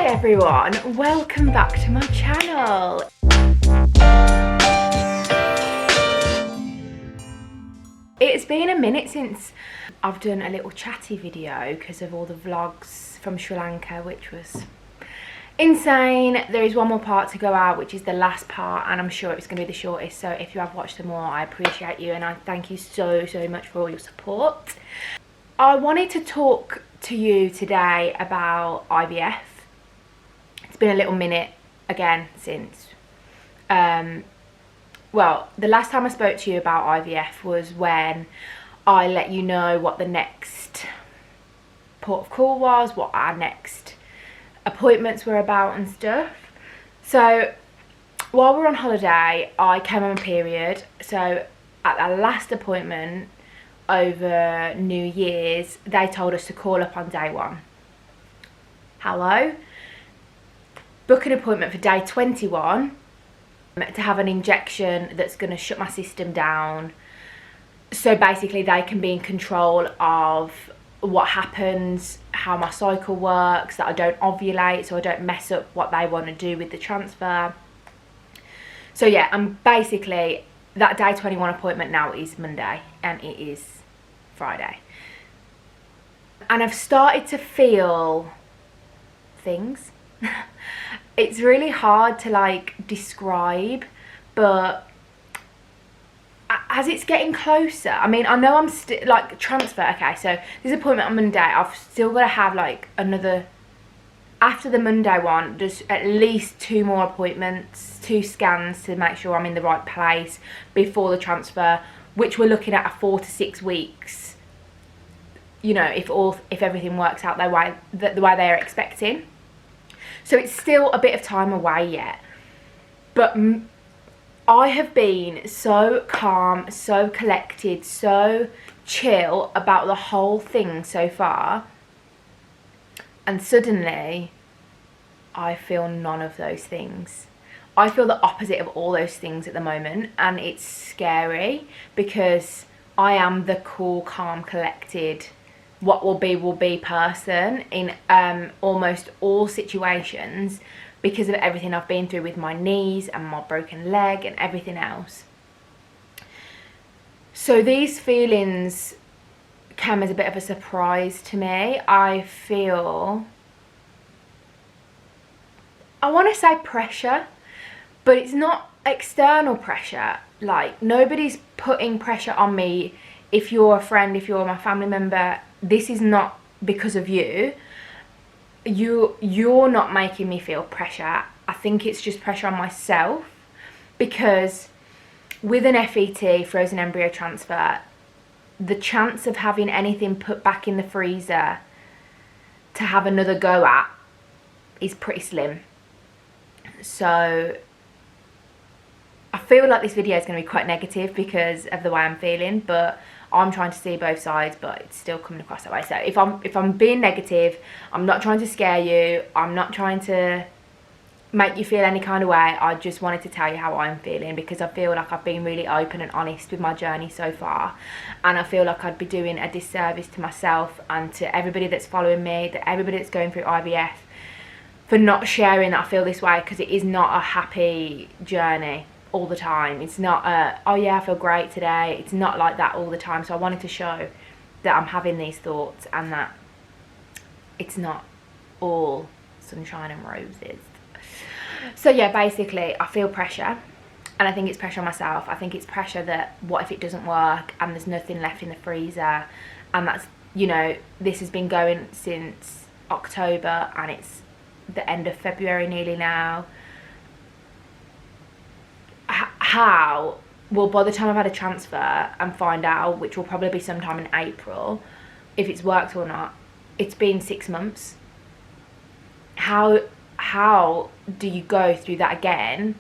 everyone, welcome back to my channel. It's been a minute since I've done a little chatty video because of all the vlogs from Sri Lanka, which was insane. There is one more part to go out, which is the last part, and I'm sure it's going to be the shortest, so if you have watched them all, I appreciate you and I thank you so much for all your support. I wanted to talk to you today about IVF. It's been a little minute again since well, the last time I spoke to you about IVF was when I let you know what the next port of call was, what our next appointments were about and stuff. So while we were on holiday, I came on a period. So at our last appointment over New Year's, they told us to call up on day 1. Hello? Book an appointment for day 21 to have an injection that's going to shut my system down, so basically they can be in control of what happens, how my cycle works, that I don't ovulate, so I don't mess up what they want to do with the transfer. So yeah, I'm basically, that day 21 appointment now is Monday and it is Friday, and I've started to feel things. It's really hard to like describe, but as it's getting closer, I mean, I know I'm still like transfer. Okay, so this appointment on Monday, I've still got to have like another, after the Monday one, there's at least 2 more appointments, 2 scans to make sure I'm in the right place before the transfer, which we're looking at a 4 to 6 weeks, you know, if everything works out the way they're expecting. So it's still a bit of time away yet, but I have been so calm, so collected, so chill about the whole thing so far, and suddenly I feel none of those things. I feel the opposite of all those things at the moment, and it's scary because I am the cool, calm, collected, what will be person in almost all situations because of everything I've been through with my knees and my broken leg and everything else. So these feelings came as a bit of a surprise to me. I feel, I want to say pressure, but it's not external pressure. Like, nobody's putting pressure on me. If you're a friend, if you're my family member, this is not because of you. You're not making me feel pressure. I think it's just pressure on myself, because with an FET, frozen embryo transfer, the chance of having anything put back in the freezer to have another go at is pretty slim. So I feel like this video is going to be quite negative because of the way I'm feeling, but I'm trying to see both sides, but it's still coming across that way. So if I'm being negative, I'm not trying to scare you, I'm not trying to make you feel any kind of way. I just wanted to tell you how I'm feeling, because I feel like I've been really open and honest with my journey so far, and I feel like I'd be doing a disservice to myself and to everybody that's following me, to everybody that's going through IVF, for not sharing that I feel this way, because it is not a happy journey all the time. It's not oh yeah, I feel great today. It's not like that all the time. So I wanted to show that I'm having these thoughts and that it's not all sunshine and roses. So yeah, basically I feel pressure, and I think it's pressure on myself. I think it's pressure that what if it doesn't work and there's nothing left in the freezer, and that's, you know, this has been going since October and it's the end of February nearly now. How, well, by the time I've had a transfer and find out, which will probably be sometime in April, if it's worked or not, it's been 6 months. How do you go through that again,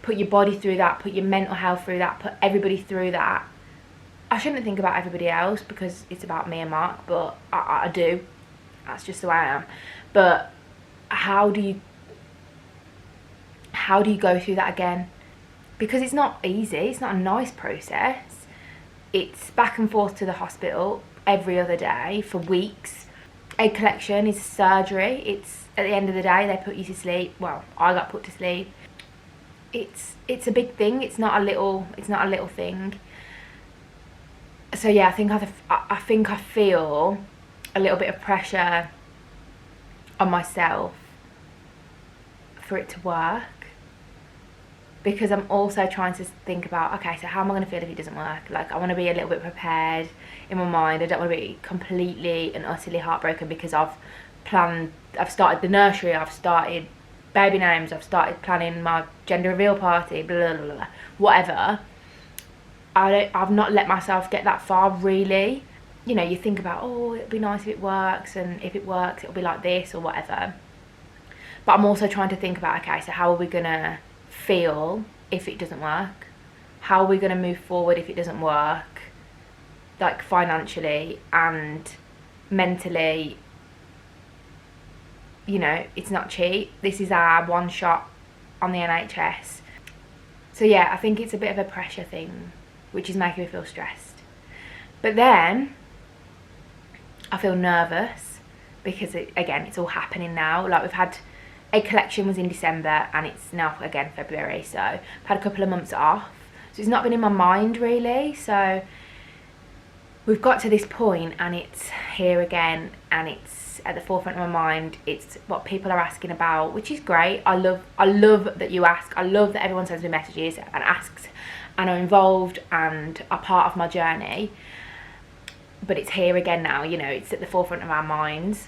put your body through that, put your mental health through that, put everybody through that? I shouldn't think about everybody else because it's about me and Mark, but I do. That's just the way I am. But how do you go through that again? Because it's not easy, it's not a nice process. It's back and forth to the hospital every other day for weeks. egg collection is surgery. It's, at the end of the day, they put you to sleep. Well, I got put to sleep. It's a big thing. It's not a little thing. So yeah, I think I feel a little bit of pressure on myself for it to work, because I'm also trying to think about, okay, so how am I going to feel if it doesn't work? Like, I want to be a little bit prepared in my mind. I don't want to be completely and utterly heartbroken because I've started the nursery, I've started baby names, I've started planning my gender reveal party, blah blah blah, whatever. I've not let myself get that far, really. You know, you think about, oh, it'd be nice if it works, and if it works it'll be like this or whatever. But I'm also trying to think about, okay, so how are we gonna feel if it doesn't work? How are we gonna move forward if it doesn't work? Like, financially and mentally. You know, it's not cheap. This is our one shot on the NHS. So yeah, I think it's a bit of a pressure thing, which is making me feel stressed. But then I feel nervous because it's all happening now. Like, we've had egg collection was in December and it's now again February, so I've had a couple of months off, so it's not been in my mind really. So we've got to this point and it's here again, and it's at the forefront of my mind. It's what people are asking about, which is great. I love that you ask. I love that everyone sends me messages and asks and are involved and are part of my journey. But it's here again now, you know, it's at the forefront of our minds,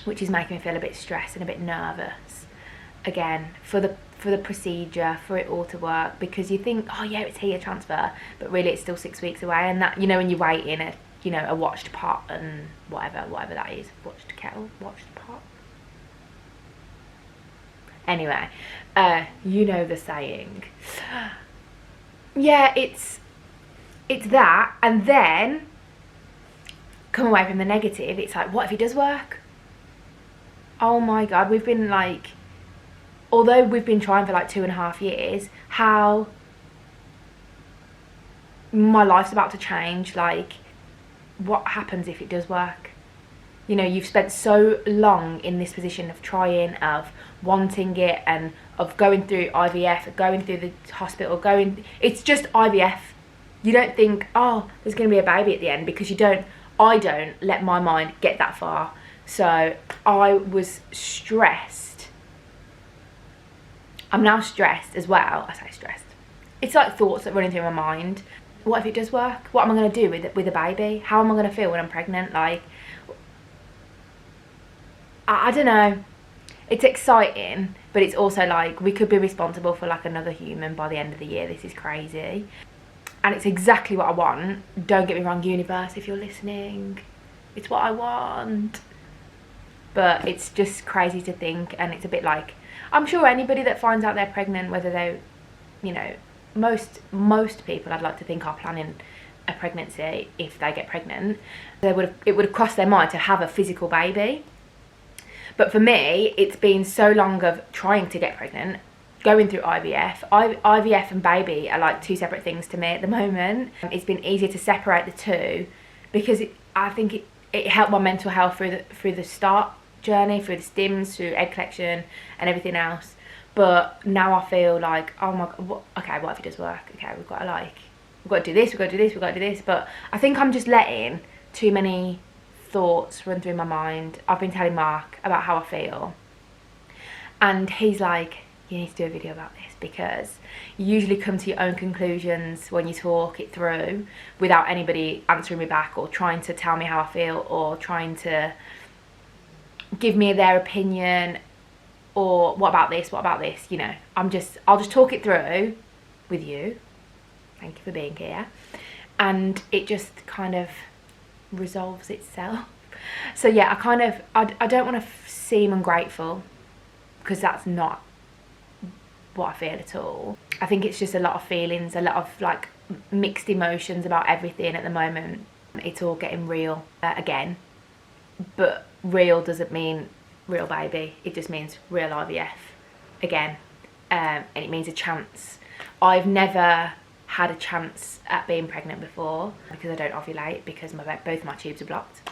which is making me feel a bit stressed and a bit nervous again for the procedure, for it all to work, because you think, oh yeah, it's here, transfer, but really it's still 6 weeks away. And that, you know, when you wait in a watched pot and whatever that is, watched kettle, watched pot, anyway, you know the saying. Yeah, it's that, and then come away from the negative, it's like, what if it does work? Oh my god, we've been like, although we've been trying for like 2.5 years, how my life's about to change. Like, what happens if it does work? You know, you've spent so long in this position of trying, of wanting it, and of going through IVF, going through the hospital, it's just IVF. You don't think, oh, there's going to be a baby at the end, because I don't let my mind get that far. So I was stressed. I'm now stressed as well. I say stressed. It's like thoughts that running through my mind. What if it does work? What am I going to do with a baby? How am I going to feel when I'm pregnant? Like, I don't know. It's exciting, but it's also like, we could be responsible for like another human by the end of the year. This is crazy. And it's exactly what I want. Don't get me wrong, universe, if you're listening. It's what I want. But it's just crazy to think, and it's a bit like, I'm sure anybody that finds out they're pregnant, whether they, you know, most people I'd like to think are planning a pregnancy if they get pregnant. It would have crossed their mind to have a physical baby. But for me, it's been so long of trying to get pregnant, going through IVF. IVF and baby are like two separate things to me at the moment. It's been easier to separate the two, because I think it helped my mental health through the start journey, through the stims, through egg collection and everything else. But now I feel like, oh my god, okay, what if it does work? Okay, we've got to do this, we've got to do this, we've got to do this. But I think I'm just letting too many thoughts run through my mind. I've been telling Mark about how I feel, and he's like, you need to do a video about this, because you usually come to your own conclusions when you talk it through without anybody answering me back or trying to tell me how I feel or trying to give me their opinion, or what about this, you know. I'll just talk it through with you. Thank you for being here. And it just kind of resolves itself. So yeah, I don't want to seem ungrateful, because that's not what I feel at all. I think it's just a lot of feelings, a lot of like mixed emotions about everything at the moment. It's all getting real again, but real doesn't mean real baby. It just means real IVF again, and it means a chance. I've never had a chance at being pregnant before, because I don't ovulate, because both my tubes are blocked.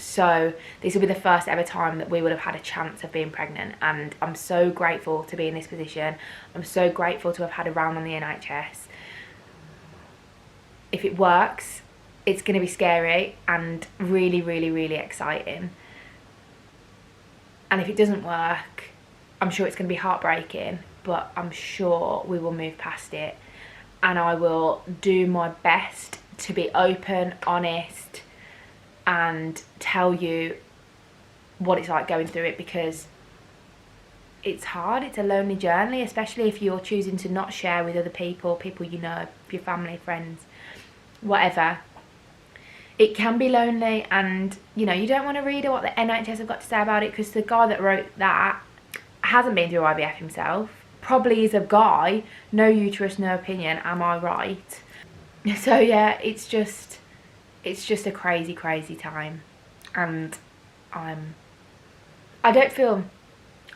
So this will be the first ever time that we would have had a chance of being pregnant, and I'm so grateful to be in this position. I'm so grateful to have had a round on the NHS. If it works, it's going to be scary and really, really, really exciting. And if it doesn't work, I'm sure it's going to be heartbreaking, but I'm sure we will move past it. And I will do my best to be open, honest, and tell you what it's like going through it, because it's hard. It's a lonely journey, especially if you're choosing to not share with other people you know, your family, friends, whatever. It can be lonely, and you know, you don't want to read what the NHS have got to say about it, because the guy that wrote that hasn't been through IVF himself, probably is a guy, no uterus, no opinion, am I right? So yeah, it's just a crazy, crazy time. And I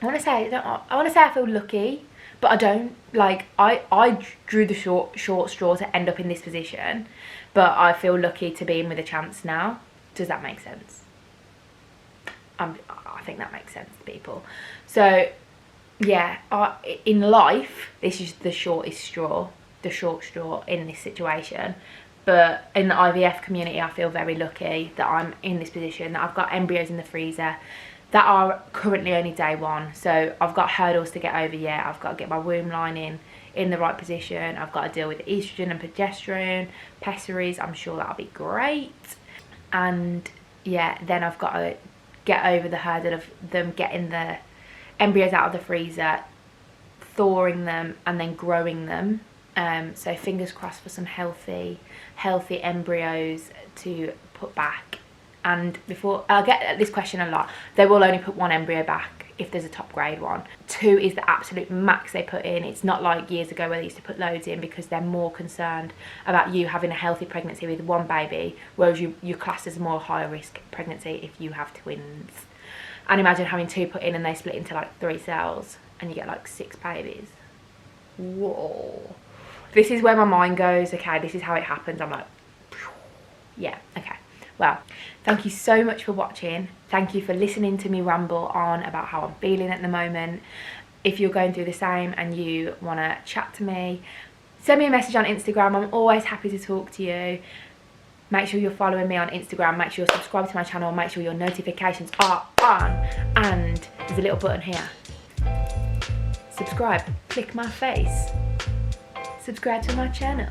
want to say I feel lucky, but I don't. Like, I drew the short straw to end up in this position, but I feel lucky to be in with a chance now. Does that make sense? I think that makes sense to people. So yeah, in life, this is the short straw in this situation. But in the IVF community, I feel very lucky that I'm in this position, that I've got embryos in the freezer that are currently only day 1. So I've got hurdles to get over yet. I've got to get my womb lining in the right position. I've got to deal with estrogen and progesterone, pessaries. I'm sure that'll be great. And yeah, then I've got to get over the hurdle of them getting the embryos out of the freezer, thawing them, and then growing them. So fingers crossed for some healthy embryos to put back. And before, I get this question a lot, they will only put 1 embryo back if there's a top grade one. 2 is the absolute max they put in. It's not like years ago where they used to put loads in, because they're more concerned about you having a healthy pregnancy with 1 baby, whereas you're classed as a more higher risk pregnancy if you have twins. And imagine having 2 put in and they split into like 3 cells and you get like 6 babies. Whoa. This is where my mind goes. Okay, this is how it happens. I'm like, yeah, okay. Well, thank you so much for watching. Thank you for listening to me ramble on about how I'm feeling at the moment. If you're going through the same and you want to chat to me, send me a message on Instagram. I'm always happy to talk to you. Make sure you're following me on Instagram. Make sure you're subscribed to my channel. Make sure your notifications are on. And there's a little button here. Subscribe. Click my face. Subscribe to my channel.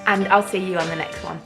And I'll see you on the next one.